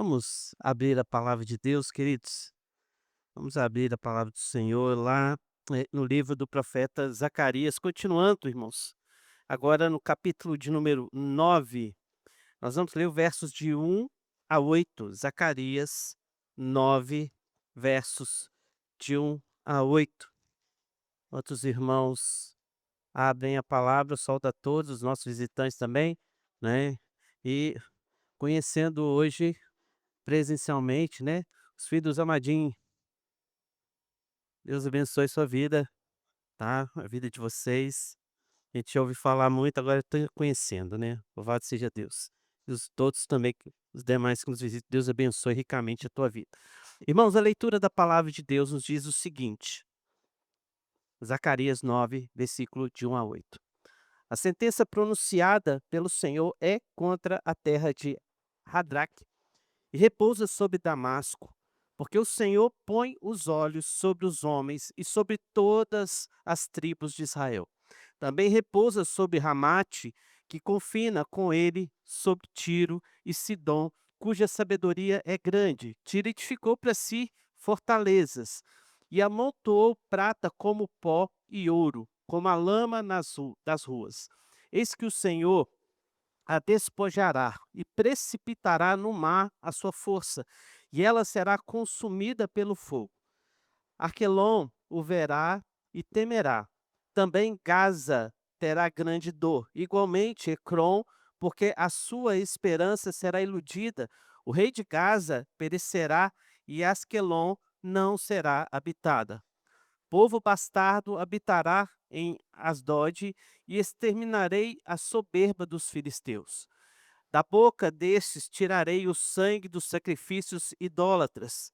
Vamos abrir a palavra de Deus, queridos? Vamos abrir a palavra do Senhor lá, no livro do profeta Zacarias, continuando, irmãos. Agora no capítulo de número 9, nós vamos ler os versos de 1 a 8. Zacarias 9, versos de 1 a 8. Outros irmãos abrem a palavra, solta a todos, os nossos visitantes também, né? E conhecendo hoje presencialmente, né, os filhos amadinhos. Deus abençoe sua vida, tá, a vida de vocês. A gente ouve falar muito, agora eu conhecendo, né, louvado seja Deus. E os todos também, os demais que nos visitam, Deus abençoe ricamente a tua vida. Irmãos, a leitura da palavra de Deus nos diz o seguinte, Zacarias 9, versículo de 1 a 8. A sentença pronunciada pelo Senhor é contra a terra de Hadraque e repousa sobre Damasco, porque o Senhor põe os olhos sobre os homens e sobre todas as tribos de Israel. Também repousa sobre Ramate, que confina com ele sobre Tiro e Sidom, cuja sabedoria é grande. Tiro edificou para si fortalezas e amontoou prata como pó e ouro, como a lama das ruas. Eis que o Senhor a despojará e precipitará no mar a sua força, e ela será consumida pelo fogo. Arquelon o verá e temerá. Também Gaza terá grande dor. Igualmente Ecrom, porque a sua esperança será iludida. O rei de Gaza perecerá e Asquelon não será habitada. Povo bastardo habitará em Asdod, e exterminarei a soberba dos filisteus. Da boca destes tirarei o sangue dos sacrifícios idólatras,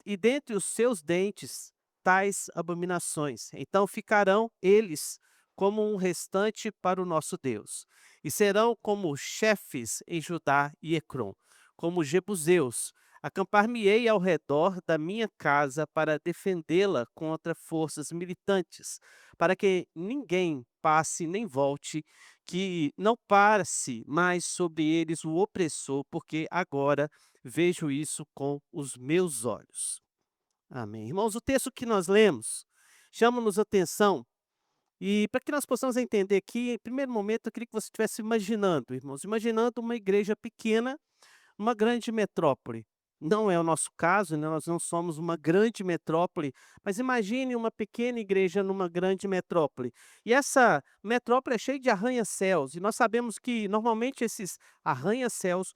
e dentre os seus dentes tais abominações. Então ficarão eles como um restante para o nosso Deus, e serão como chefes em Judá e Ecrom, como jebuseus. Acampar-me-ei ao redor da minha casa para defendê-la contra forças militantes, para que ninguém passe nem volte, que não passe mais sobre eles o opressor, porque agora vejo isso com os meus olhos. Amém. Irmãos, o texto que nós lemos chama-nos atenção e para que nós possamos entender aqui, em primeiro momento, eu queria que você estivesse imaginando, irmãos, imaginando uma igreja pequena, uma grande metrópole. Não é o nosso caso, né? Nós não somos uma grande metrópole, mas imagine uma pequena igreja numa grande metrópole. E essa metrópole é cheia de arranha-céus, e nós sabemos que normalmente esses arranha-céus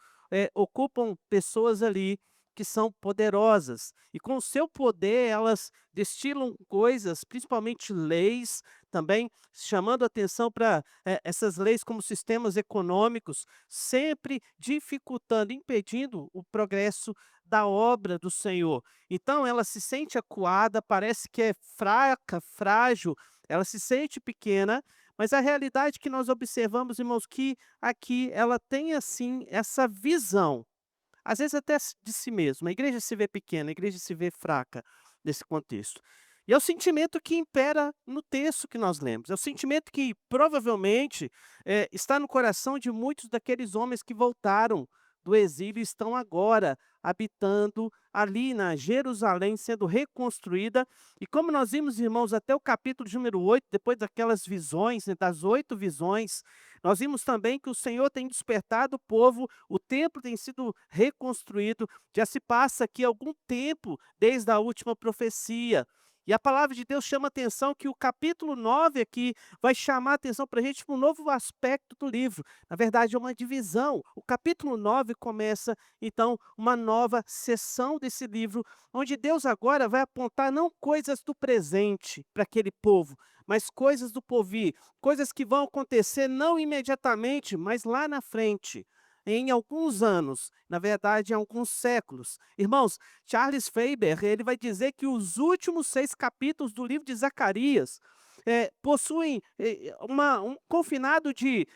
ocupam pessoas ali que são poderosas, e com o seu poder elas destilam coisas, principalmente leis, também chamando atenção para essas leis como sistemas econômicos, sempre dificultando, impedindo o progresso da obra do Senhor. Então ela se sente acuada, parece que é fraca, frágil, ela se sente pequena, mas a realidade que nós observamos, irmãos, que aqui ela tem assim essa visão, às vezes até de si mesma. A igreja se vê pequena, a igreja se vê fraca nesse contexto. E é o sentimento que impera no texto que nós lemos. É o sentimento que provavelmente está no coração de muitos daqueles homens que voltaram do exílio e estão agora habitando ali na Jerusalém, sendo reconstruída. E como nós vimos, irmãos, até o capítulo de número 8, depois daquelas visões, né, das 8 visões, nós vimos também que o Senhor tem despertado o povo, o templo tem sido reconstruído, já se passa aqui algum tempo desde a última profecia. E a palavra de Deus chama atenção que o capítulo 9 aqui vai chamar atenção para a gente para um novo aspecto do livro. Na verdade, é uma divisão. O capítulo 9 começa, então, uma nova sessão desse livro, onde Deus agora vai apontar não coisas do presente para aquele povo, mas coisas do porvir, coisas que vão acontecer não imediatamente, mas lá na frente, em alguns anos, na verdade, em alguns séculos. Irmãos, Charles Faber, ele vai dizer que os últimos 6 capítulos do livro de Zacarias possuem um confinado de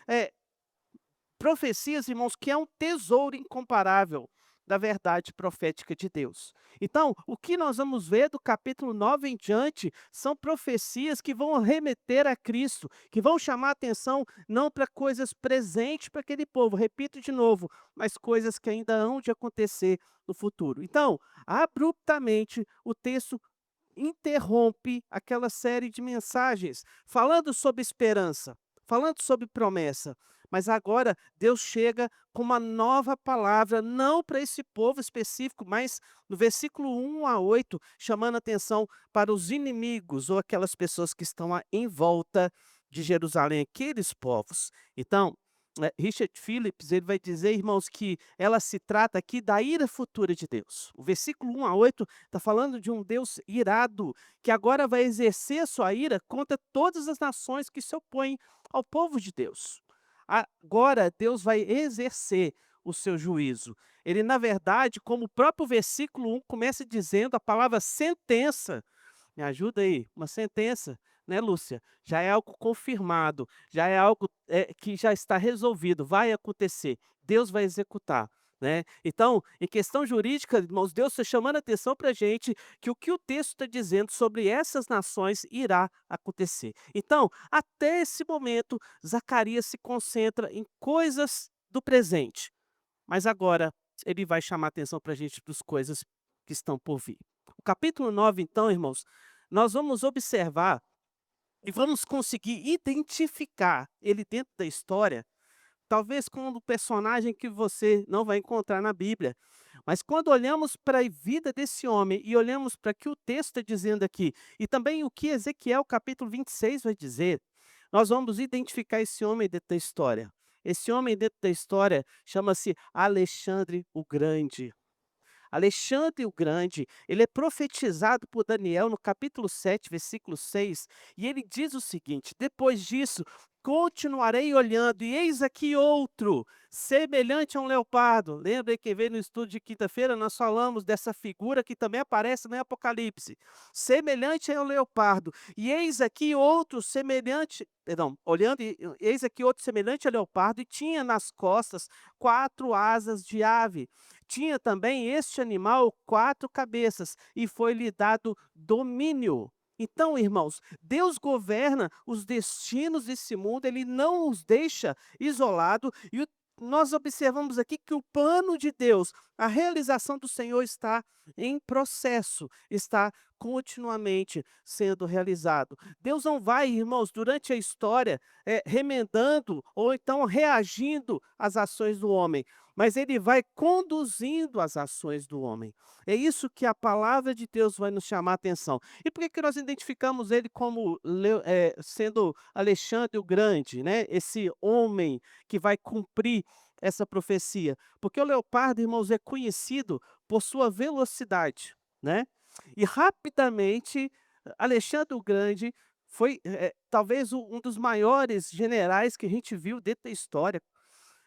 profecias, irmãos, que é um tesouro incomparável. da verdade profética de Deus. Então, o que nós vamos ver do capítulo 9 em diante são profecias que vão remeter a Cristo, que vão chamar atenção não para coisas presentes para aquele povo, repito de novo, mas coisas que ainda hão de acontecer no futuro. Então, abruptamente, o texto interrompe aquela série de mensagens falando sobre esperança, falando sobre promessa. Mas agora Deus chega com uma nova palavra, não para esse povo específico, mas no versículo 1 a 8, chamando atenção para os inimigos ou aquelas pessoas que estão em volta de Jerusalém, aqueles povos. Então, Richard Phillips, ele vai dizer, irmãos, que ela se trata aqui da ira futura de Deus. O versículo 1 a 8 está falando de um Deus irado, que agora vai exercer a sua ira contra todas as nações que se opõem ao povo de Deus. Agora Deus vai exercer o seu juízo. Ele, na verdade, como o próprio versículo 1 começa dizendo a palavra sentença. Me ajuda aí, uma sentença, né, Lúcia? Já é algo confirmado, já é algo que já está resolvido, vai acontecer, Deus vai executar, né? Então, em questão jurídica, irmãos, Deus está chamando a atenção para a gente que o texto está dizendo sobre essas nações irá acontecer. Então, até esse momento, Zacarias se concentra em coisas do presente, mas agora ele vai chamar atenção para a gente para as coisas que estão por vir. O capítulo 9, então, irmãos, nós vamos observar e vamos conseguir identificar ele dentro da história, talvez com um personagem que você não vai encontrar na Bíblia. Mas quando olhamos para a vida desse homem e olhamos para o que o texto está dizendo aqui, e também o que Ezequiel capítulo 26 vai dizer, nós vamos identificar esse homem dentro da história. Esse homem dentro da história chama-se Alexandre o Grande. Alexandre o Grande, ele é profetizado por Daniel no capítulo 7, versículo 6, e ele diz o seguinte: depois disso, continuarei olhando, e eis aqui outro, semelhante a um leopardo. Lembra que veio no estudo de quinta-feira, nós falamos dessa figura que também aparece no Apocalipse. Semelhante a um leopardo, e eis aqui outro semelhante, perdão, olhando, e eis aqui outro semelhante a leopardo, e tinha nas costas 4 asas de ave. Tinha também este animal 4 cabeças, e foi-lhe dado domínio. Então, irmãos, Deus governa os destinos desse mundo, ele não os deixa isolado, e nós observamos aqui que o plano de Deus, a realização do Senhor está em processo, está continuamente sendo realizado. Deus não vai, irmãos, durante a história, remendando ou então reagindo às ações do homem, mas ele vai conduzindo as ações do homem. É isso que a palavra de Deus vai nos chamar a atenção. E por que que nós identificamos ele como sendo Alexandre o Grande, né? Esse homem que vai cumprir essa profecia? Porque o leopardo, irmãos, é conhecido por sua velocidade, né? E rapidamente, Alexandre o Grande foi talvez um dos maiores generais que a gente viu dentro da história.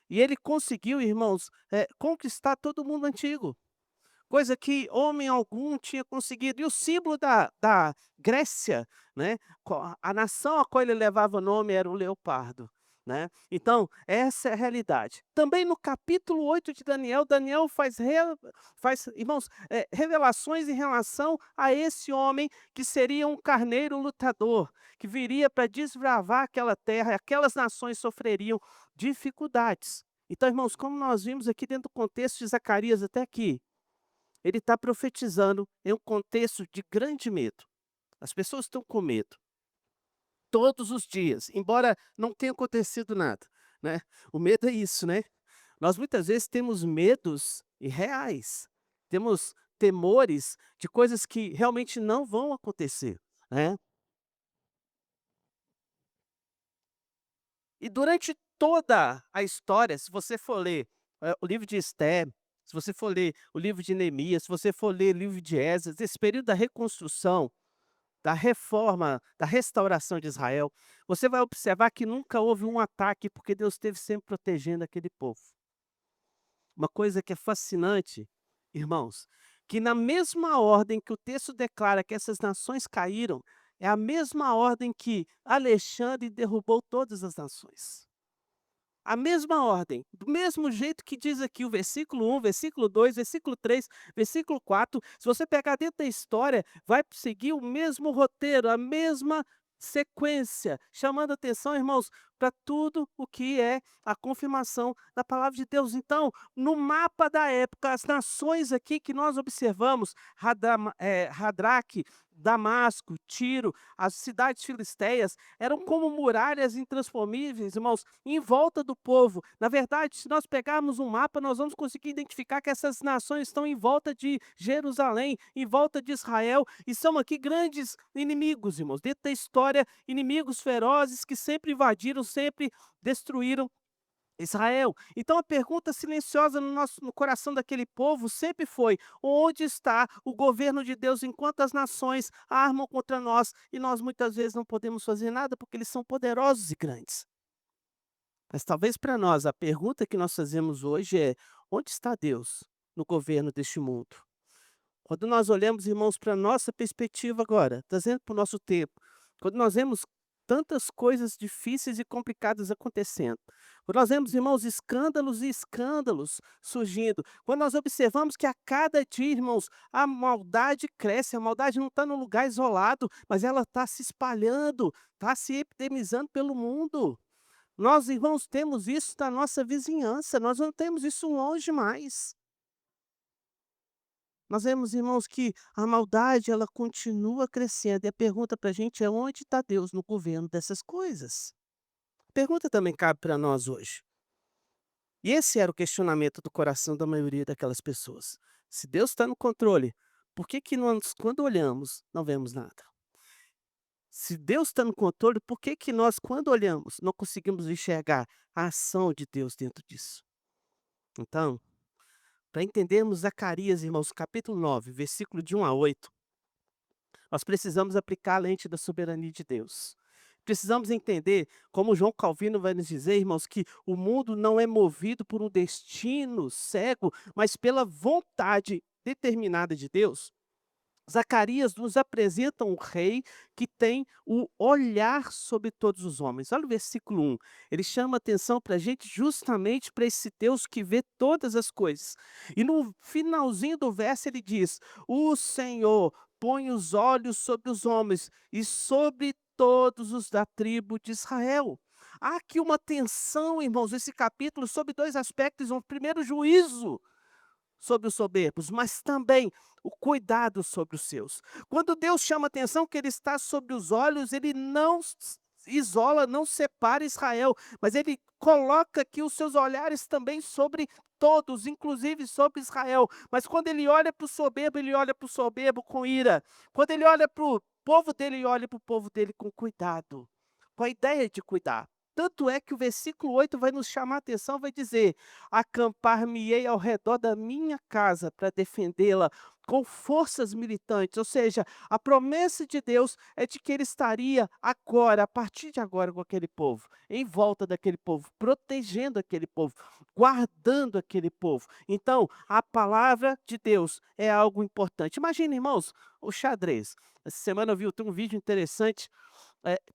E ele conseguiu, irmãos, conquistar todo o mundo antigo, coisa que homem algum tinha conseguido. E o símbolo da Grécia, né, a nação a qual ele levava o nome era o leopardo, né. Então, essa é a realidade. Também no capítulo 8 de Daniel, Daniel faz, irmãos, revelações em relação a esse homem que seria um carneiro lutador, que viria para desbravar aquela terra, aquelas nações sofreriam dificuldades. Então, irmãos, como nós vimos aqui dentro do contexto de Zacarias até aqui, ele está profetizando em um contexto de grande medo. As pessoas estão com medo todos os dias, embora não tenha acontecido nada, né. O medo é isso, né. Nós muitas vezes temos medos irreais, temos temores de coisas que realmente não vão acontecer, né. E durante toda a história, se você for ler, o livro de Esté, se você for ler o livro de Neemias, se você for ler o livro de Esdras, esse período da reconstrução, da reforma, da restauração de Israel, você vai observar que nunca houve um ataque, porque Deus esteve sempre protegendo aquele povo. Uma coisa que é fascinante, irmãos, que na mesma ordem que o texto declara que essas nações caíram, é a mesma ordem que Alexandre derrubou todas as nações. A mesma ordem, do mesmo jeito que diz aqui o versículo 1, versículo 2, versículo 3, versículo 4. Se você pegar dentro da história, vai seguir o mesmo roteiro, a mesma sequência, chamando atenção, irmãos, para tudo o que é a confirmação da palavra de Deus. Então, no mapa da época, as nações aqui que nós observamos, Radraque, Damasco, Tiro, as cidades filisteias, eram como muralhas intransponíveis, irmãos, em volta do povo. Na verdade, se nós pegarmos um mapa, nós vamos conseguir identificar que essas nações estão em volta de Jerusalém, em volta de Israel, e são aqui grandes inimigos, irmãos. Dentro da história, inimigos ferozes que sempre invadiram, sempre destruíram Israel. Então a pergunta silenciosa no coração daquele povo sempre foi: onde está o governo de Deus enquanto as nações armam contra nós e nós muitas vezes não podemos fazer nada porque eles são poderosos e grandes? Mas talvez para nós a pergunta que nós fazemos hoje é: onde está Deus no governo deste mundo? Quando nós olhamos, irmãos, para a nossa perspectiva agora, trazendo para o nosso tempo, quando nós vemos tantas coisas difíceis e complicadas acontecendo, quando nós vemos, irmãos, escândalos e escândalos surgindo, quando nós observamos que a cada dia, irmãos, a maldade cresce, a maldade não está num lugar isolado, mas ela está se espalhando, está se epidemizando pelo mundo. Nós, irmãos, temos isso na nossa vizinhança, nós não temos isso longe mais. Nós vemos, irmãos, que a maldade ela continua crescendo e a pergunta para a gente é: onde está Deus no governo dessas coisas? A pergunta também cabe para nós hoje. E esse era o questionamento do coração da maioria daquelas pessoas. Se Deus está no controle, por que que nós, quando olhamos, não vemos nada? Se Deus está no controle, por que que nós, quando olhamos, não conseguimos enxergar a ação de Deus dentro disso? Então, para entendermos Zacarias, irmãos, capítulo 9, versículo de 1 a 8, nós precisamos aplicar a lente da soberania de Deus. Precisamos entender, como João Calvino vai nos dizer, irmãos, que o mundo não é movido por um destino cego, mas pela vontade determinada de Deus. Zacarias nos apresenta um rei que tem o olhar sobre todos os homens. Olha o versículo 1. Ele chama atenção para a gente justamente para esse Deus que vê todas as coisas. E no finalzinho do verso ele diz: o Senhor põe os olhos sobre os homens e sobre todos os da tribo de Israel. Há aqui uma tensão, irmãos, nesse capítulo sobre dois aspectos. Um primeiro, juízo sobre os soberbos, mas também o cuidado sobre os seus. Quando Deus chama atenção que ele está sobre os olhos, ele não isola, não separa Israel, mas ele coloca aqui os seus olhares também sobre todos, inclusive sobre Israel. Mas quando ele olha para o soberbo, ele olha para o soberbo com ira. Quando ele olha para o povo dele, ele olha para o povo dele com cuidado, com a ideia de cuidar. Tanto é que o versículo 8 vai nos chamar a atenção, vai dizer: acampar-me-ei ao redor da minha casa para defendê-la com forças militantes. Ou seja, a promessa de Deus é de que ele estaria agora, a partir de agora, com aquele povo, em volta daquele povo, protegendo aquele povo, guardando aquele povo. Então, a palavra de Deus é algo importante. Imagina, irmãos, o xadrez. Essa semana eu vi tem um vídeo interessante.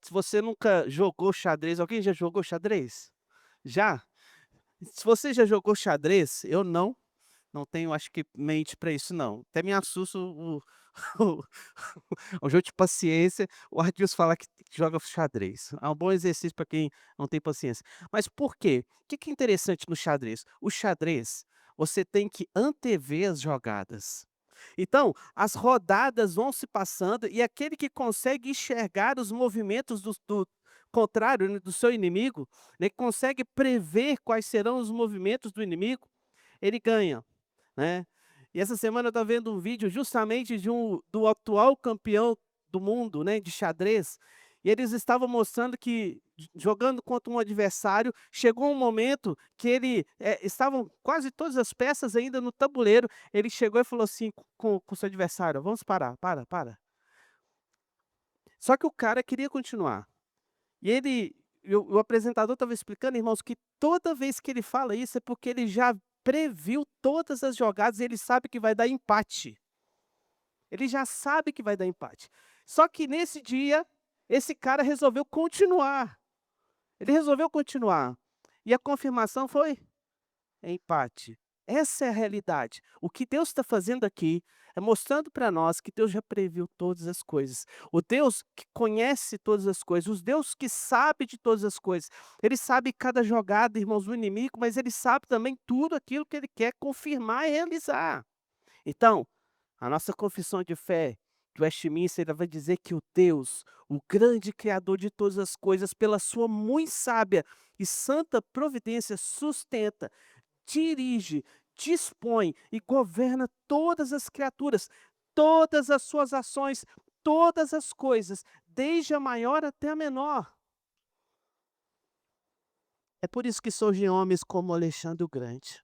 Se você nunca jogou xadrez, alguém já jogou xadrez? Já? Se você já jogou xadrez, eu não tenho, acho que, mente para isso não. Até me assusta o o jogo de paciência, o Adilson falar que joga xadrez. É um bom exercício para quem não tem paciência. Mas por quê? O que que é interessante no xadrez? O xadrez, você tem que antever as jogadas. Então, as rodadas vão se passando e aquele que consegue enxergar os movimentos do contrário, né, do seu inimigo, né, que consegue prever quais serão os movimentos do inimigo, ele ganha, né. E essa semana eu estava vendo um vídeo justamente do atual campeão do mundo, né, de xadrez, e eles estavam mostrando que jogando contra um adversário, chegou um momento que estavam quase todas as peças ainda no tabuleiro, ele chegou e falou assim com o seu adversário: "Vamos parar, para". Só que o cara queria continuar. E o apresentador estava explicando, irmãos, que toda vez que ele fala isso é porque ele já previu todas as jogadas e ele sabe que vai dar empate. Ele já sabe que vai dar empate. Só que nesse dia, esse cara resolveu continuar. Ele resolveu continuar. E a confirmação foi empate. Essa é a realidade. O que Deus está fazendo aqui é mostrando para nós que Deus já previu todas as coisas. O Deus que conhece todas as coisas, o Deus que sabe de todas as coisas. Ele sabe cada jogada, irmãos, do inimigo, mas ele sabe também tudo aquilo que ele quer confirmar e realizar. Então, a nossa confissão de fé do Westminster, ela vai dizer que o Deus, o grande criador de todas as coisas, pela sua muito sábia e santa providência, sustenta, dirige, dispõe e governa todas as criaturas, todas as suas ações, todas as coisas, desde a maior até a menor. É por isso que surgem homens como Alexandre o Grande,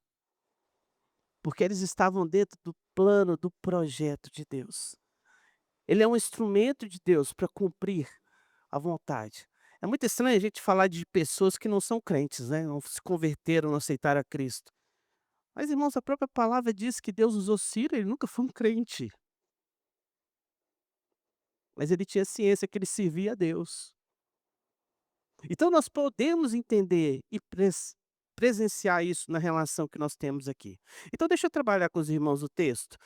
porque eles estavam dentro do plano, do projeto de Deus. Ele é um instrumento de Deus para cumprir a vontade. É muito estranho a gente falar de pessoas que não são crentes, né, não se converteram, não aceitaram a Cristo. Mas, irmãos, a própria palavra diz que Deus usou Ciro, ele nunca foi um crente, mas ele tinha ciência que ele servia a Deus. Então nós podemos entender e presenciar isso na relação que nós temos aqui. Então deixa eu trabalhar com os irmãos o texto.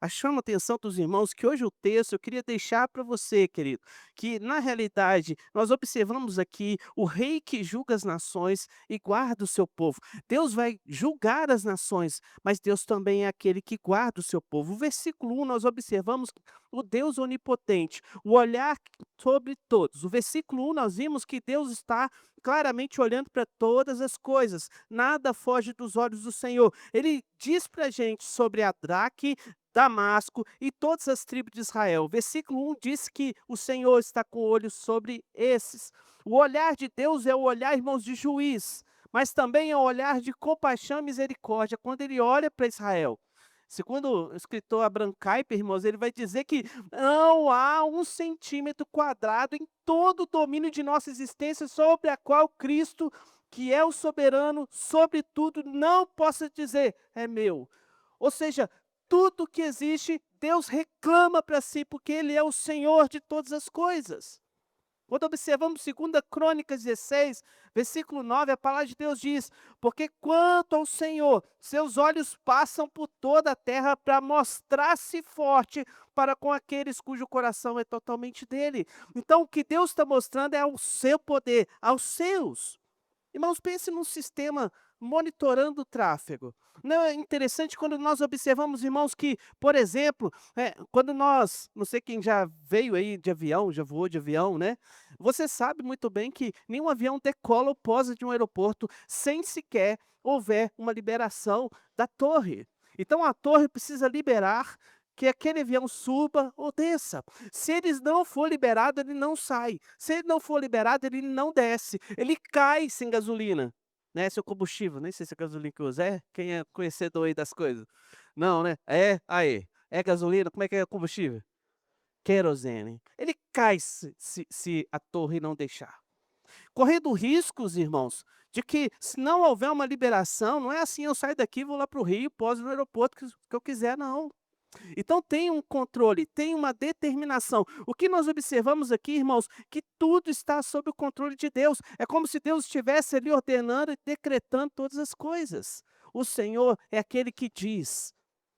Chama a atenção dos irmãos que hoje o texto eu queria deixar para você, querido, que na realidade nós observamos aqui o rei que julga as nações e guarda o seu povo. Deus vai julgar as nações, mas Deus também é aquele que guarda o seu povo. O versículo 1 nós observamos o Deus onipotente, o olhar sobre todos. O versículo 1 nós vimos que Deus está claramente olhando para todas as coisas, nada foge dos olhos do Senhor. Ele diz para a gente sobre Adraque, Damasco e todas as tribos de Israel. Versículo 1 diz que o Senhor está com olhos sobre esses. O olhar de Deus é o olhar, irmãos, de juiz, mas também é o olhar de compaixão e misericórdia quando ele olha para Israel. Segundo o escritor Abraham Kuyper, irmãos, ele vai dizer que não há um centímetro quadrado em todo o domínio de nossa existência sobre a qual Cristo, que é o soberano sobre tudo, não possa dizer: "É meu". Ou seja, tudo que existe, Deus reclama para si, porque ele é o Senhor de todas as coisas. Quando observamos 2 Crônicas 16, versículo 9, a palavra de Deus diz: "Porque quanto ao Senhor, seus olhos passam por toda a terra para mostrar-se forte para com aqueles cujo coração é totalmente dele". Então o que Deus está mostrando é o seu poder, aos seus. Irmãos, pense num sistema monitorando o tráfego. Não é interessante quando nós observamos, irmãos, que, por exemplo, quando nós, não sei quem já veio aí de avião, já voou de avião, né? Você sabe muito bem que nenhum avião decola ou posa de um aeroporto sem sequer houver uma liberação da torre. Então a torre precisa liberar que aquele avião suba ou desça. Se eles não for liberado, ele não sai. Se ele não for liberado, ele não desce. Ele cai sem gasolina, né, seu combustível, nem sei se é gasolina que usa. É? Quem é conhecedor aí das coisas? Não, né? É? Aí. É gasolina? Como é que é o combustível? Querosene. Ele cai se a torre não deixar. Correndo riscos, irmãos, de que se não houver uma liberação, não é assim: eu saio daqui, vou lá para o Rio, poso no aeroporto que eu quiser, não. Então tem um controle, tem uma determinação. O que nós observamos aqui, irmãos, que tudo está sob o controle de Deus. É como se Deus estivesse ali ordenando e decretando todas as coisas. O Senhor é aquele que diz.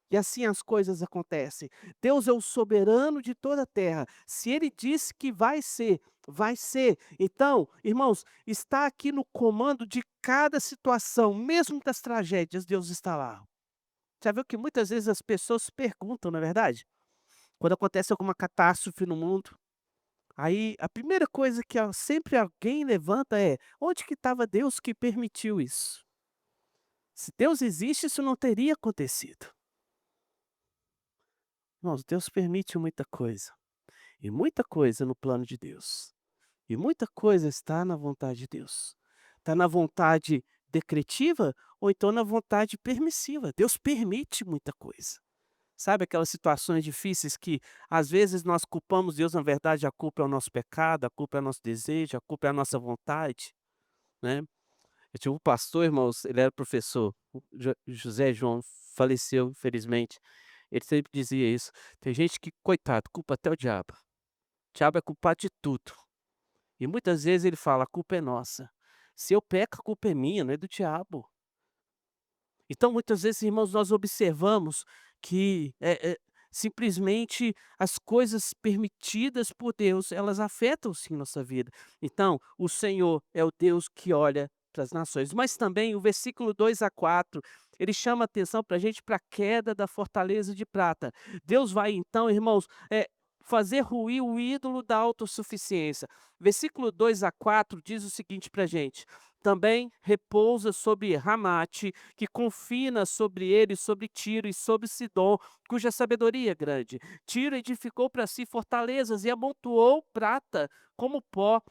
E assim as coisas acontecem. Deus é o soberano de toda a terra. Se ele disse que vai ser, vai ser. Então, irmãos, está aqui no comando de cada situação, mesmo das tragédias, Deus está lá. Já viu que muitas vezes as pessoas perguntam, não é verdade? Quando acontece alguma catástrofe no mundo, aí a primeira coisa que sempre alguém levanta é: onde que estava Deus que permitiu isso? Se Deus existe, isso não teria acontecido. Irmãos, Deus permite muita coisa, e muita coisa no plano de Deus, e muita coisa está na vontade de Deus. Está na vontade decretiva ou então na vontade permissiva. Deus permite muita coisa. Sabe aquelas situações difíceis que às vezes nós culpamos Deus, na verdade a culpa é o nosso pecado, a culpa é o nosso desejo, a culpa é a nossa vontade, né. Eu tinha um pastor, irmãos, ele era professor, o José João, faleceu infelizmente, ele sempre dizia isso: "Tem gente que, coitado, culpa até o diabo é culpado de tudo". E muitas vezes ele fala: "A culpa é nossa". Se eu peco, a culpa é minha, não é do diabo. Então, muitas vezes, irmãos, nós observamos que, simplesmente as coisas permitidas por Deus, elas afetam sim nossa vida. Então, o Senhor é o Deus que olha para as nações. Mas também o versículo 2 a 4 ele chama atenção para a gente para a queda da fortaleza de prata. Deus vai então, irmãos, fazer ruir o ídolo da autossuficiência. Versículo 2 a 4 diz o seguinte para a gente: também repousa sobre Ramate, que confina sobre ele, sobre Tiro e sobre Sidom, cuja sabedoria é grande. Tiro edificou para si fortalezas e amontoou prata como pó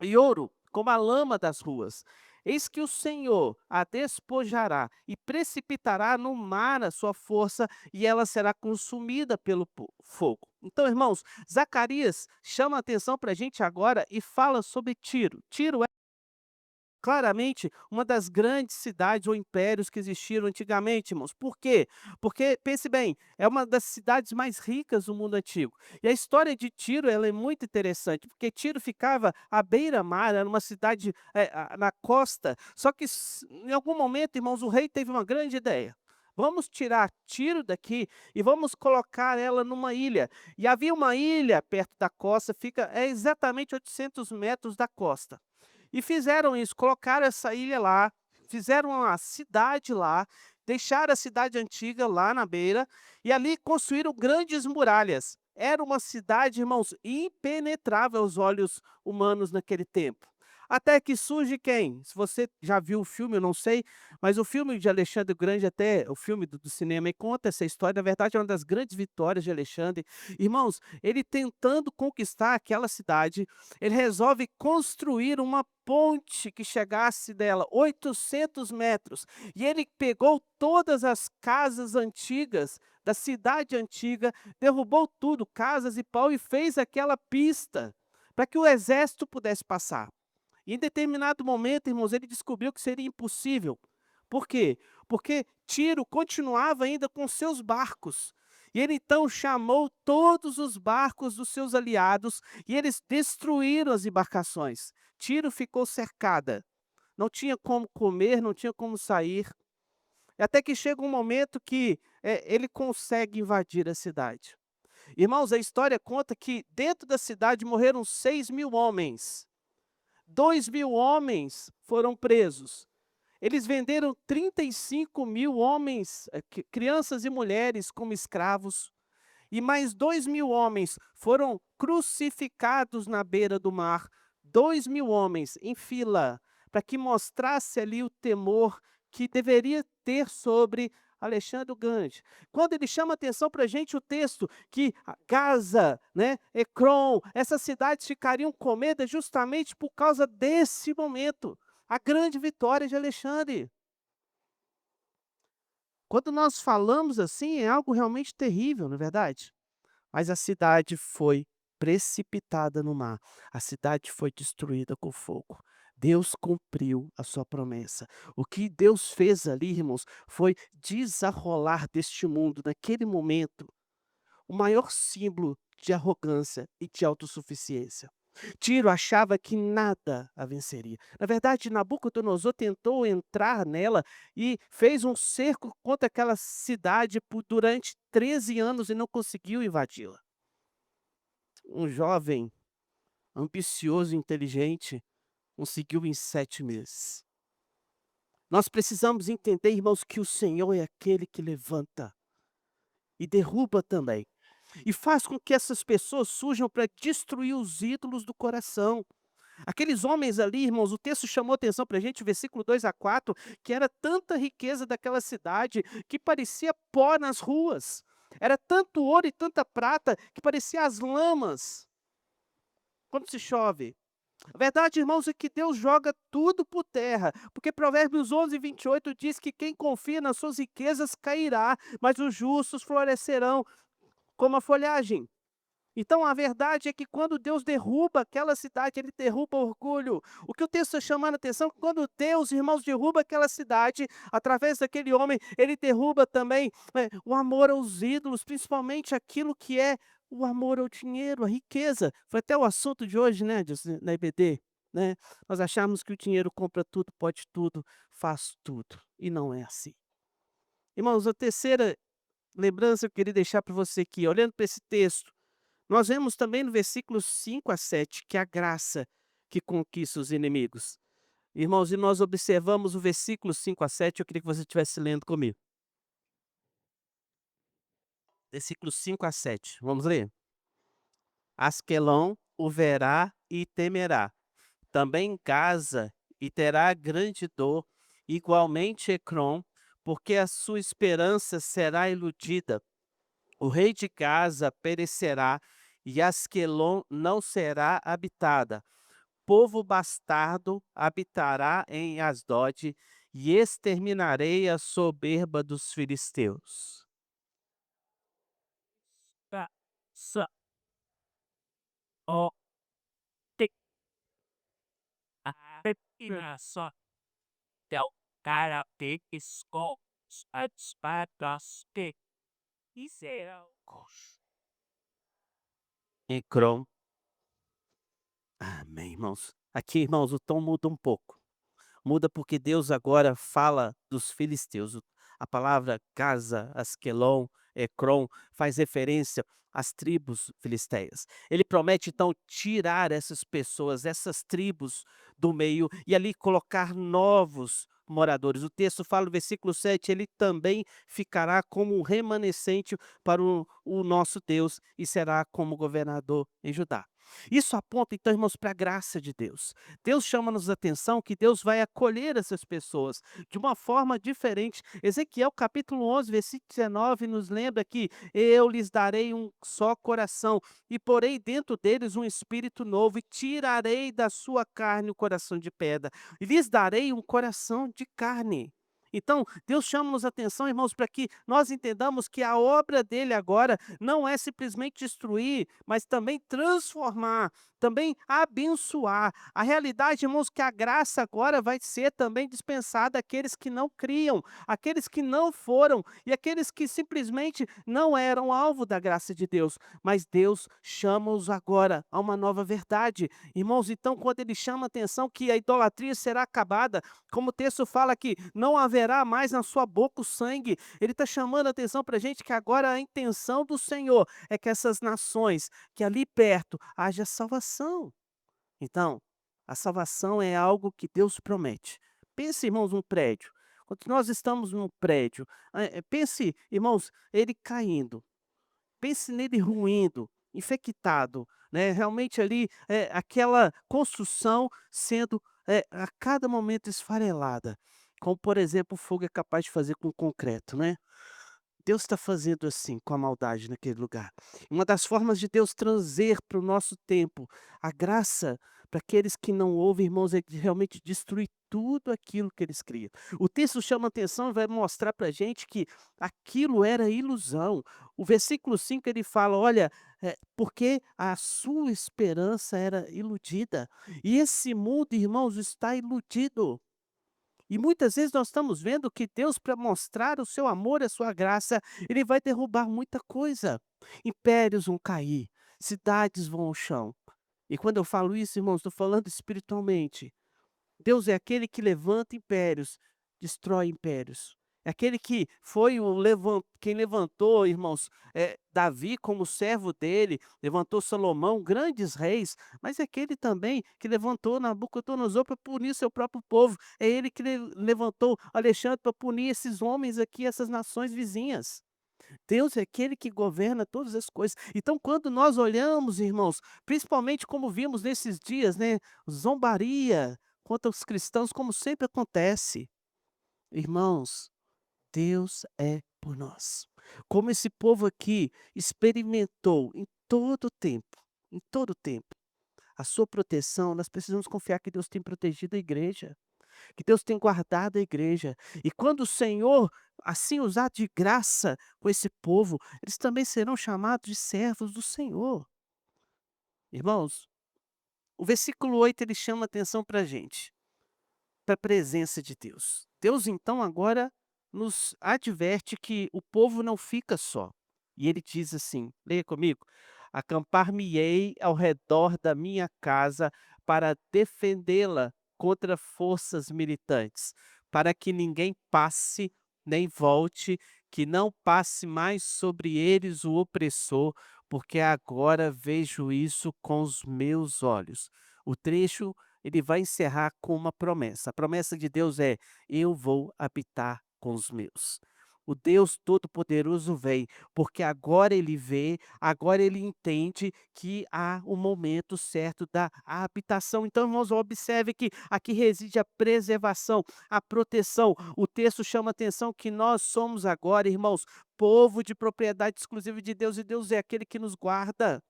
e ouro como a lama das ruas. Eis que o Senhor a despojará e precipitará no mar a sua força, e ela será consumida pelo fogo. Então, irmãos, Zacarias chama a atenção para a gente agora e fala sobre Tiro. Tiro claramente uma das grandes cidades ou impérios que existiram antigamente, irmãos. Por quê? Porque, pense bem, é uma das cidades mais ricas do mundo antigo. E a história de Tiro, ela é muito interessante, porque Tiro ficava à beira-mar, era uma cidade na costa. Só que em algum momento, irmãos, o rei teve uma grande ideia. Vamos tirar Tiro daqui e vamos colocar ela numa ilha. E havia uma ilha perto da costa, fica exatamente 800 metros da costa. E fizeram isso, colocaram essa ilha lá, fizeram uma cidade lá, deixaram a cidade antiga lá na beira, e ali construíram grandes muralhas. Era uma cidade, irmãos, impenetrável aos olhos humanos naquele tempo. Até que surge quem? Se você já viu o filme, eu não sei, mas o filme de Alexandre o Grande, até o filme do cinema, e conta essa história. Na verdade, é uma das grandes vitórias de Alexandre. Irmãos, ele tentando conquistar aquela cidade, ele resolve construir uma ponte que chegasse dela 800 metros. E ele pegou todas as casas antigas da cidade antiga, derrubou tudo, casas e pau, e fez aquela pista para que o exército pudesse passar. E em determinado momento, irmãos, ele descobriu que seria impossível. Por quê? Porque Tiro continuava ainda com seus barcos. E ele então chamou todos os barcos dos seus aliados e eles destruíram as embarcações. Tiro ficou cercada. Não tinha como comer, não tinha como sair. Até que chega um momento que ele consegue invadir a cidade. Irmãos, a história conta que dentro da cidade morreram 6.000 homens. 2.000 homens foram presos. Eles venderam 35.000 homens, crianças e mulheres como escravos. E mais 2.000 homens foram crucificados na beira do mar. 2.000 homens em fila, para que mostrasse ali o temor que deveria ter sobre Alexandre o Grande. Quando ele chama atenção para a gente o texto que Gaza, né, Ecrom, essas cidades ficariam com medo justamente por causa desse momento, a grande vitória de Alexandre. Quando nós falamos assim, é algo realmente terrível, não é verdade? Mas a cidade foi precipitada no mar, a cidade foi destruída com fogo. Deus cumpriu a sua promessa. O que Deus fez ali, irmãos, foi desarrolar deste mundo, naquele momento, o maior símbolo de arrogância e de autossuficiência. Tiro achava que nada a venceria. Na verdade, Nabucodonosor tentou entrar nela e fez um cerco contra aquela cidade durante 13 anos e não conseguiu invadi-la. Um jovem ambicioso e inteligente conseguiu em 7 meses. Nós precisamos entender, irmãos, que o Senhor é aquele que levanta e derruba também. E faz com que essas pessoas surjam para destruir os ídolos do coração. Aqueles homens ali, irmãos, o texto chamou atenção para a gente, versículo 2 a 4, que era tanta riqueza daquela cidade que parecia pó nas ruas. Era tanto ouro e tanta prata que parecia as lamas quando se chove. A verdade, irmãos, é que Deus joga tudo por terra, porque Provérbios 11:28 diz que quem confia nas suas riquezas cairá, mas os justos florescerão como a folhagem. Então a verdade é que quando Deus derruba aquela cidade, Ele derruba o orgulho. O que o texto está chamando a atenção é que quando Deus, irmãos, derruba aquela cidade, através daquele homem, Ele derruba também o amor aos ídolos, principalmente aquilo que é o amor ao dinheiro, a riqueza. Foi até o assunto de hoje, né, na EBD. né. Nós achamos que o dinheiro compra tudo, pode tudo, faz tudo, e não é assim. Irmãos, a terceira lembrança eu queria deixar para você aqui, olhando para esse texto, nós vemos também no versículos 5 a 7 que a graça que conquista os inimigos. Irmãos, e nós observamos o versículo 5 a 7, eu queria que você estivesse lendo comigo. Versículos 5 a 7, vamos ler? Asquelon o verá e temerá. Também Gaza e terá grande dor, igualmente Ecrom, porque a sua esperança será iludida. O rei de Gaza perecerá e Asquelon não será habitada. Povo bastardo habitará em Asdod e exterminarei a soberba dos filisteus. Ba sa o tik a pep ina sa del cara pig is go at spadas tik Israel. Ecrom. Amém, irmãos. Aqui, irmãos, o tom muda um pouco. Muda porque Deus agora fala dos filisteus. A palavra Gaza, Asquelon, Ecrom faz referência às tribos filisteias. Ele promete então tirar essas pessoas, essas tribos do meio e ali colocar novos moradores. O texto fala no versículo 7, ele também ficará como um remanescente para o nosso Deus e será como governador em Judá. Isso aponta então, irmãos, para a graça de Deus. Deus chama-nos a atenção que Deus vai acolher essas pessoas de uma forma diferente. Ezequiel capítulo 11, versículo 19 nos lembra que eu lhes darei um só coração e porei dentro deles um espírito novo e tirarei da sua carne o coração de pedra e lhes darei um coração de carne. Então, Deus chama-nos a atenção, irmãos, para que nós entendamos que a obra dele agora não é simplesmente destruir, mas também transformar, também abençoar. A realidade, irmãos, que a graça agora vai ser também dispensada àqueles que não criam, àqueles que não foram e aqueles que simplesmente não eram alvo da graça de Deus. Mas Deus chama-os agora a uma nova verdade. Irmãos, então, quando ele chama a atenção que a idolatria será acabada, como o texto fala que não haverá mais na sua boca o sangue, ele está chamando a atenção para a gente que agora a intenção do Senhor é que essas nações, que ali perto haja salvação. Então, a salvação é algo que Deus promete. Pense, irmãos, num prédio. Quando nós estamos num prédio, pense, irmãos, ele caindo. Pense nele ruindo, infectado, né, realmente ali, aquela construção sendo, a cada momento esfarelada, como por exemplo o fogo é capaz de fazer com concreto, né. Deus está fazendo assim com a maldade naquele lugar. Uma das formas de Deus trazer para o nosso tempo a graça para aqueles que não ouvem, irmãos, é de realmente destruir tudo aquilo que eles criam. O texto chama atenção e vai mostrar para a gente que aquilo era ilusão. O versículo 5 ele fala: olha, porque a sua esperança era iludida. E esse mundo, irmãos, está iludido. E muitas vezes nós estamos vendo que Deus, para mostrar o seu amor, a sua graça, ele vai derrubar muita coisa. Impérios vão cair, cidades vão ao chão. E quando eu falo isso, irmãos, estou falando espiritualmente. Deus é aquele que levanta impérios, destrói impérios. É aquele que foi quem levantou, irmãos, Davi como servo dele, levantou Salomão, grandes reis, mas é aquele também que levantou Nabucodonosor para punir seu próprio povo. É ele que levantou Alexandre para punir esses homens aqui, essas nações vizinhas. Deus é aquele que governa todas as coisas. Então, quando nós olhamos, irmãos, principalmente como vimos nesses dias, né, zombaria contra os cristãos, como sempre acontece. Irmãos, Deus é por nós. Como esse povo aqui experimentou em todo tempo, a sua proteção, nós precisamos confiar que Deus tem protegido a igreja, que Deus tem guardado a igreja. E quando o Senhor assim usar de graça com esse povo, eles também serão chamados de servos do Senhor. Irmãos, o versículo 8 ele chama atenção para a gente, para a presença de Deus. Deus então agora nos adverte que o povo não fica só. E ele diz assim, leia comigo: acampar-me-ei ao redor da minha casa para defendê-la contra forças militantes, para que ninguém passe nem volte, que não passe mais sobre eles o opressor, porque agora vejo isso com os meus olhos. O trecho ele vai encerrar com uma promessa. A promessa de Deus é: eu vou habitar com os meus. O Deus Todo-Poderoso vem, porque agora ele vê, agora ele entende que há o momento certo da habitação. Então, irmãos, observe que aqui reside a preservação, a proteção. O texto chama atenção que nós somos agora, irmãos, povo de propriedade exclusiva de Deus, e Deus é aquele que nos guarda.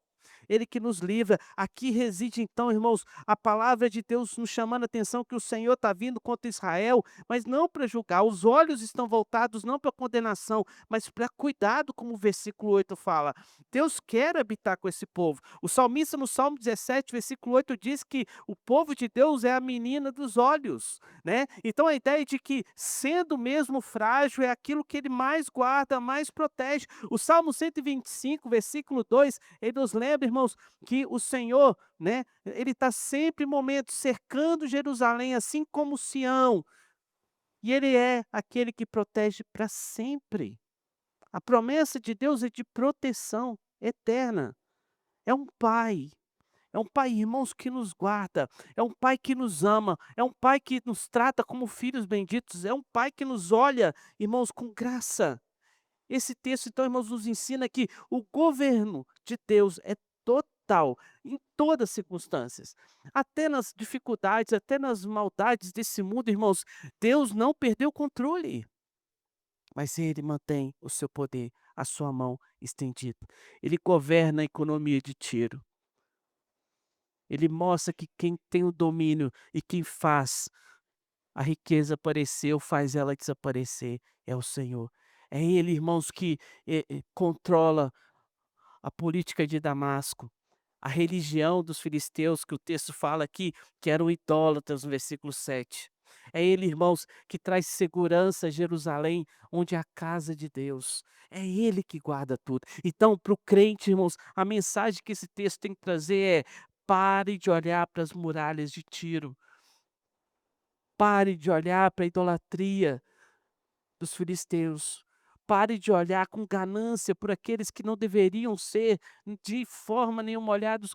Ele que nos livra. Aqui reside então, irmãos, a palavra de Deus nos chamando a atenção que o Senhor está vindo contra Israel, mas não para julgar. Os olhos estão voltados não para condenação, mas para cuidado, como o versículo 8 fala. Deus quer habitar com esse povo. O salmista no Salmo 17, versículo 8 diz que o povo de Deus é a menina dos olhos, né? Então a ideia de que sendo mesmo frágil é aquilo que ele mais guarda, mais protege. O Salmo 125, versículo 2 ele nos lembra, irmãos, que o Senhor, né, ele está sempre em momentos cercando Jerusalém, assim como Sião, e ele é aquele que protege para sempre. A promessa de Deus é de proteção eterna. É um pai, irmãos, que nos guarda, é um pai que nos ama, é um pai que nos trata como filhos benditos, é um pai que nos olha, irmãos, com graça. Esse texto, então, irmãos, nos ensina que o governo de Deus é total, em todas as circunstâncias. Até nas dificuldades, até nas maldades desse mundo, irmãos, Deus não perdeu o controle, mas Ele mantém o seu poder, a sua mão estendida. Ele governa a economia de Tiro. Ele mostra que quem tem o domínio e quem faz a riqueza aparecer ou faz ela desaparecer é o Senhor. É Ele, irmãos, que controla a política de Damasco, a religião dos filisteus, que o texto fala aqui, que eram idólatras, no versículo 7. É Ele, irmãos, que traz segurança a Jerusalém, onde é a casa de Deus. É Ele que guarda tudo. Então, para o crente, irmãos, a mensagem que esse texto tem que trazer é: pare de olhar para as muralhas de Tiro, pare de olhar para a idolatria dos filisteus. Pare de olhar com ganância por aqueles que não deveriam ser de forma nenhuma olhados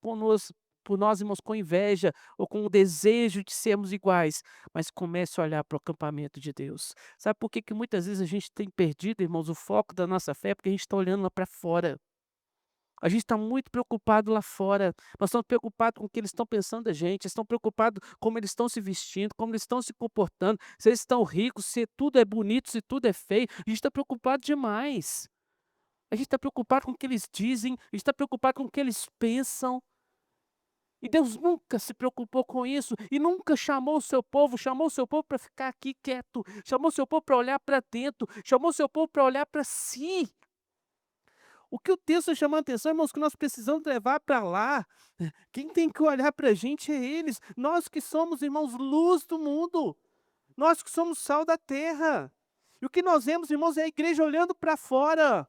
conosco por nós, irmãos, com inveja ou com o desejo de sermos iguais, mas comece a olhar para o acampamento de Deus. Sabe por que que muitas vezes a gente tem perdido, irmãos, o foco da nossa fé? Porque a gente está olhando lá para fora. A gente está muito preocupado lá fora. Nós estamos preocupados com o que eles estão pensando da gente, estão preocupados como eles estão se vestindo, como eles estão se comportando, se eles estão ricos, se tudo é bonito, se tudo é feio. A gente está preocupado demais. A gente está preocupado com o que eles dizem, a gente está preocupado com o que eles pensam. E Deus nunca se preocupou com isso e nunca chamou o seu povo para ficar aqui quieto, chamou o seu povo para olhar para dentro, chamou o seu povo para olhar para si. O que o texto chama a atenção, irmãos, que nós precisamos levar para lá. Quem tem que olhar para a gente é eles. Nós que somos, irmãos, luz do mundo. Nós que somos sal da terra. E o que nós vemos, irmãos, é a igreja olhando para fora.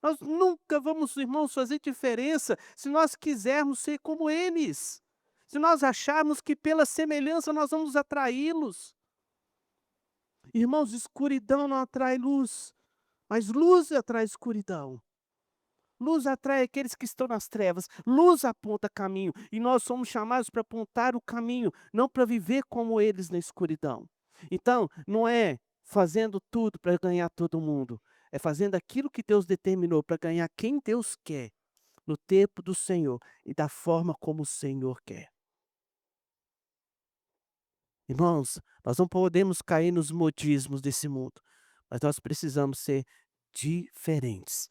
Nós nunca vamos, irmãos, fazer diferença se nós quisermos ser como eles. Se nós acharmos que pela semelhança nós vamos atraí-los. Irmãos, escuridão não atrai luz, mas luz atrai escuridão. Luz atrai aqueles que estão nas trevas, luz aponta caminho, e nós somos chamados para apontar o caminho, não para viver como eles na escuridão. Então, não é fazendo tudo para ganhar todo mundo, é fazendo aquilo que Deus determinou para ganhar quem Deus quer, no tempo do Senhor e da forma como o Senhor quer. Irmãos, nós não podemos cair nos modismos desse mundo, mas nós precisamos ser diferentes.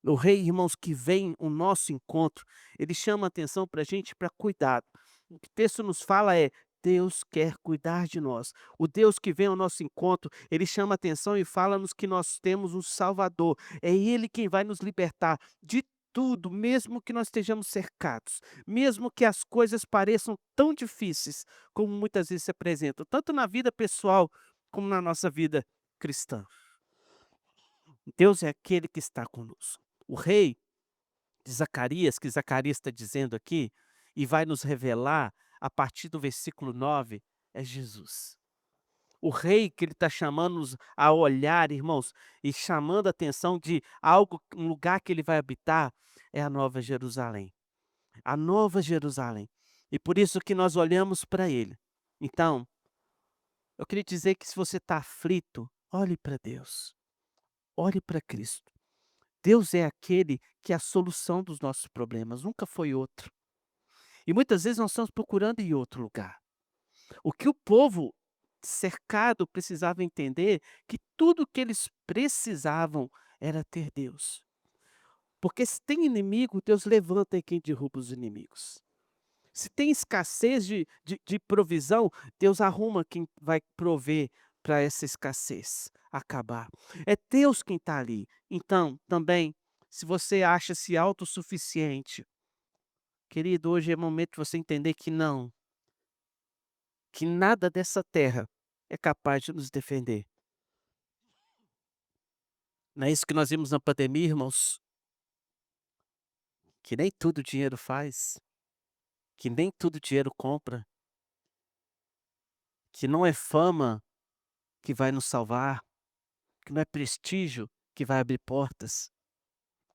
O rei, irmãos, que vem o nosso encontro, ele chama a atenção para a gente para cuidado. O que o texto nos fala é: Deus quer cuidar de nós. O Deus que vem ao nosso encontro, ele chama a atenção e fala-nos que nós temos um Salvador. É Ele quem vai nos libertar de tudo, mesmo que nós estejamos cercados, mesmo que as coisas pareçam tão difíceis como muitas vezes se apresentam, tanto na vida pessoal como na nossa vida cristã. Deus é aquele que está conosco. O rei de Zacarias, que Zacarias está dizendo aqui, e vai nos revelar a partir do versículo 9, é Jesus. O rei que ele está chamando-nos a olhar, irmãos, e chamando a atenção de algo, um lugar que ele vai habitar, é a Nova Jerusalém. A Nova Jerusalém. E por isso que nós olhamos para ele. Então, eu queria dizer que se você está aflito, olhe para Deus, olhe para Cristo. Deus é aquele que é a solução dos nossos problemas, nunca foi outro. E muitas vezes nós estamos procurando em outro lugar. O que o povo cercado precisava entender, que tudo o que eles precisavam era ter Deus. Porque se tem inimigo, Deus levanta quem derruba os inimigos. Se tem escassez de provisão, Deus arruma quem vai prover para essa escassez acabar. É Deus quem está ali. Então, também, se você acha-se autossuficiente, querido, hoje é momento de você entender que não, que nada dessa terra é capaz de nos defender. Não é isso que nós vimos na pandemia, irmãos? Que nem tudo dinheiro faz, que nem tudo dinheiro compra, que não é fama que vai nos salvar, que não é prestígio que vai abrir portas.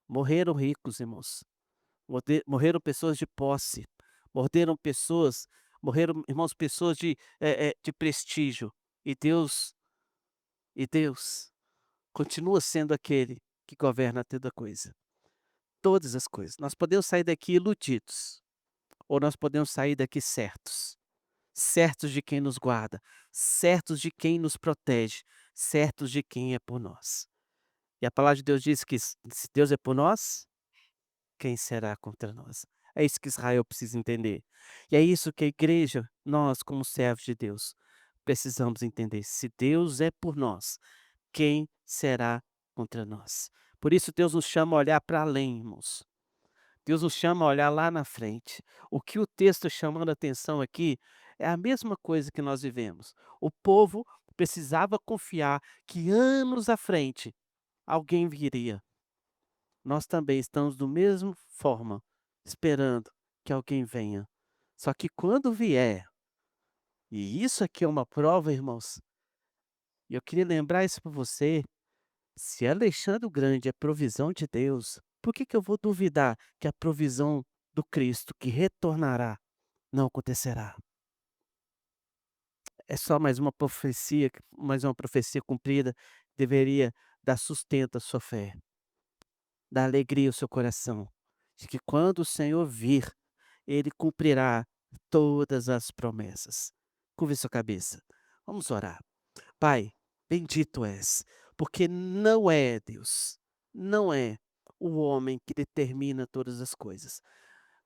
Morreram ricos, irmãos. Morreram pessoas de posse. Morreram pessoas, morreram, irmãos, pessoas de prestígio. E Deus continua sendo aquele que governa toda coisa, todas as coisas. Nós podemos sair daqui iludidos, ou nós podemos sair daqui certos. Certos de quem nos guarda, certos de quem nos protege, certos de quem é por nós. E a palavra de Deus diz que se Deus é por nós, quem será contra nós? É isso que Israel precisa entender. E é isso que a igreja, nós como servos de Deus, precisamos entender. Se Deus é por nós, quem será contra nós? Por isso Deus nos chama a olhar para além, irmãos. Deus nos chama a olhar lá na frente. O que o texto chamando a atenção aqui é a mesma coisa que nós vivemos. O povo precisava confiar que anos à frente alguém viria. Nós também estamos do mesmo forma, esperando que alguém venha. Só que quando vier, e isso aqui é uma prova, irmãos, e eu queria lembrar isso para você, se Alexandre o Grande é provisão de Deus, por que que eu vou duvidar que a provisão do Cristo que retornará não acontecerá? É só mais uma profecia cumprida, deveria dar sustento à sua fé, dar alegria ao seu coração, de que quando o Senhor vir, Ele cumprirá todas as promessas. Curve sua cabeça, vamos orar. Pai, bendito és, porque não é Deus, não é o homem que determina todas as coisas,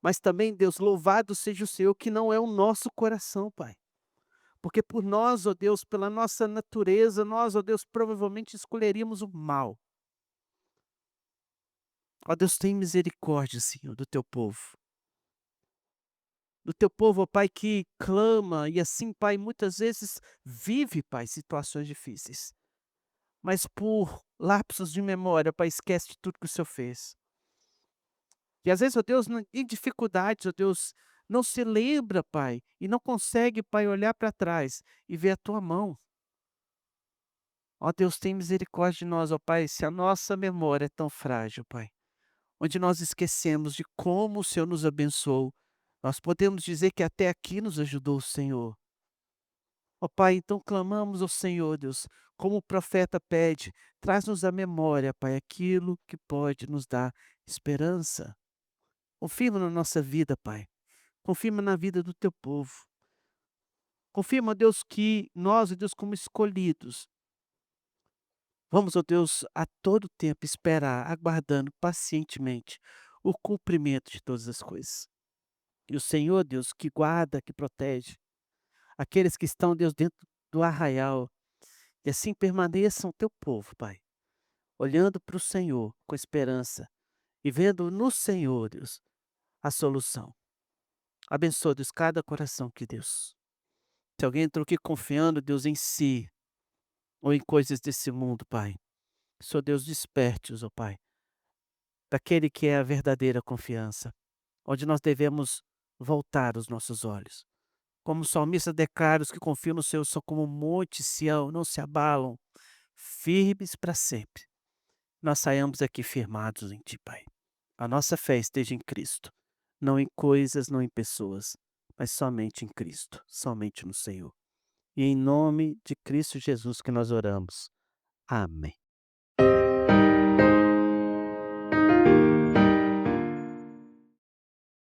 mas também, Deus, louvado seja o Senhor, que não é o nosso coração, Pai. Porque por nós, ó Deus, pela nossa natureza, nós, ó Deus, provavelmente escolheríamos o mal. Ó Deus, tem misericórdia, Senhor, do teu povo. Do teu povo, ó Pai, que clama e assim, Pai, muitas vezes vive, Pai, situações difíceis. Mas por lapsos de memória, Pai, esquece de tudo que o Senhor fez. E às vezes, ó Deus, em dificuldades, ó Deus, não se lembra, Pai, e não consegue, Pai, olhar para trás e ver a tua mão. Ó Deus, tem misericórdia de nós, ó Pai, se a nossa memória é tão frágil, Pai, onde nós esquecemos de como o Senhor nos abençoou, nós podemos dizer que até aqui nos ajudou o Senhor. Ó Pai, então clamamos ao Senhor, Deus, como o profeta pede, traz-nos à memória, Pai, aquilo que pode nos dar esperança. Confirma na nossa vida, Pai. Confirma na vida do teu povo. Confirma, Deus, que nós, ó Deus, como escolhidos, vamos, ó Deus, a todo tempo esperar, aguardando pacientemente o cumprimento de todas as coisas. E o Senhor, Deus, que guarda, que protege aqueles que estão, Deus, dentro do arraial, e assim permaneçam teu povo, Pai, olhando para o Senhor com esperança e vendo no Senhor, Deus, a solução. Abençoa, Deus, cada coração que Deus. Se alguém entrou aqui confiando, Deus, em si ou em coisas desse mundo, Pai, Senhor Deus, desperte-os, ó Pai, daquele que é a verdadeira confiança, onde nós devemos voltar os nossos olhos. Como o salmista declara: "Os que confiam no Senhor são como o monte Sião, não se abalam, firmes para sempre". Nós saiamos aqui firmados em Ti, Pai. A nossa fé esteja em Cristo, não em coisas, não em pessoas, mas somente em Cristo, somente no Senhor. E em nome de Cristo Jesus que nós oramos. Amém.